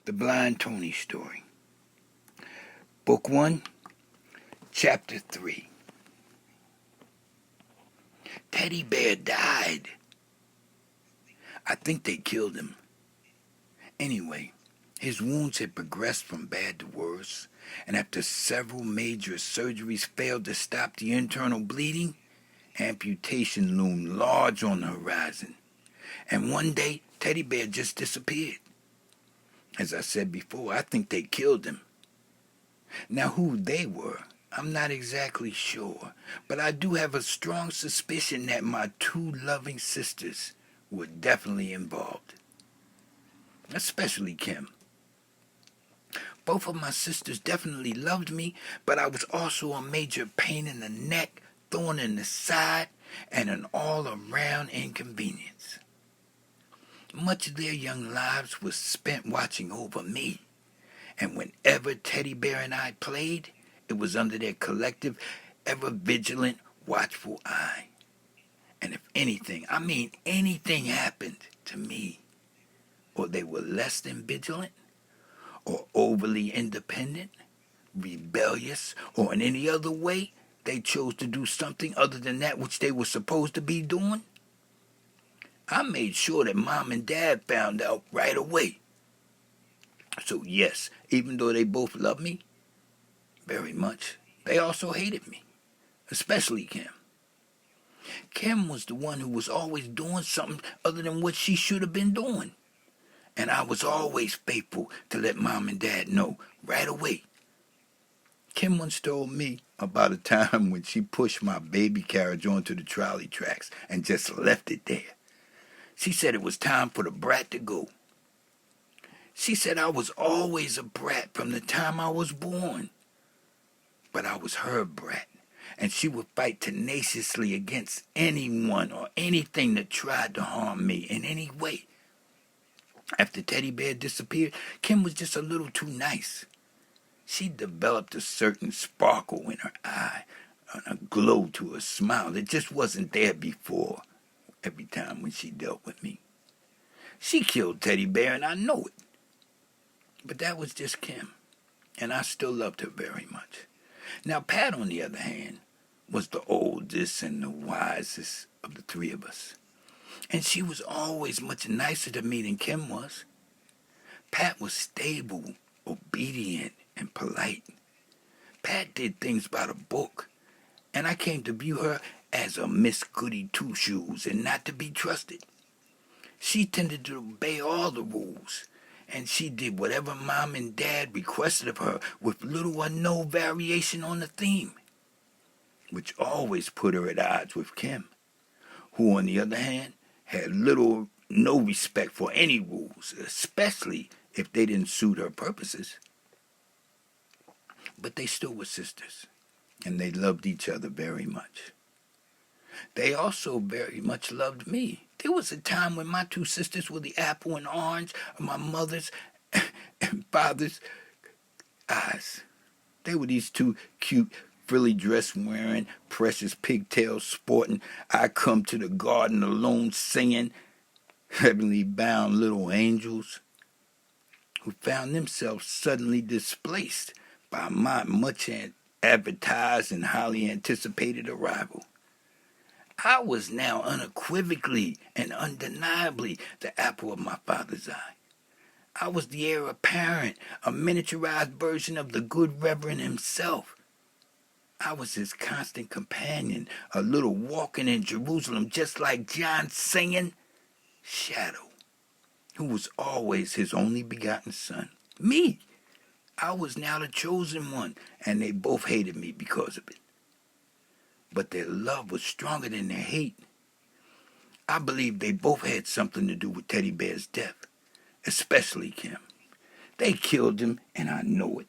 The Blind Tony Story. Book 1, Chapter 3. Teddy Bear died. I think they killed him. Anyway, his wounds had progressed from bad to worse, and after several major surgeries failed to stop the internal bleeding, amputation loomed large on the horizon. And one day, Teddy Bear just disappeared. As I said before, I think they killed him. Now, who they were, I'm not exactly sure, but I do have a strong suspicion that my two loving sisters were definitely involved. Especially Kim. Both of my sisters definitely loved me, but I was also a major pain in the neck, thorn in the side, and an all-around inconvenience. Much of their young lives was spent watching over me, and whenever Teddy Bear and I played, it was under their collective, ever-vigilant, watchful eye. And if anything, I mean anything happened to me, or they were less than vigilant, or overly independent, rebellious, or in any other way they chose to do something other than that which they were supposed to be doing, I made sure that Mom and Dad found out right away. So yes, even though they both loved me very much, they also hated me, especially Kim. Kim was the one who was always doing something other than what she should have been doing. And I was always faithful to let Mom and Dad know right away. Kim once told me about a time when she pushed my baby carriage onto the trolley tracks and just left it there. She said it was time for the brat to go. She said I was always a brat from the time I was born. But I was her brat, and she would fight tenaciously against anyone or anything that tried to harm me in any way. After Teddy Bear disappeared, Kim was just a little too nice. She developed a certain sparkle in her eye, and a glow to her smile that just wasn't there before, every time when she dealt with me. She killed Teddy Bear, and I know it. But that was just Kim, and I still loved her very much. Now, Pat, on the other hand, was the oldest and the wisest of the three of us. And she was always much nicer to me than Kim was. Pat was stable, obedient, and polite. Pat did things by the book, and I came to view her as a Miss Goody Two-Shoes and not to be trusted. She tended to obey all the rules, and she did whatever Mom and Dad requested of her with little or no variation on the theme, which always put her at odds with Kim, who, on the other hand, had little or no respect for any rules, especially if they didn't suit her purposes. But they still were sisters, and they loved each other very much. They also very much loved me. There was a time when my two sisters were the apple and orange of my mother's and father's eyes. They were these two cute, frilly dress wearing, precious pigtails sporting, I come to the garden alone singing, heavenly bound little angels who found themselves suddenly displaced by my much advertised and highly anticipated arrival. I was now unequivocally and undeniably the apple of my father's eye. I was the heir apparent, a miniaturized version of the good Reverend himself. I was his constant companion, a little walking in Jerusalem just like John singing Shadow, who was always his only begotten son. Me! I was now the chosen one, and they both hated me because of it. But their love was stronger than their hate. I believe they both had something to do with Teddy Bear's death, especially Kim. They killed him, and I know it.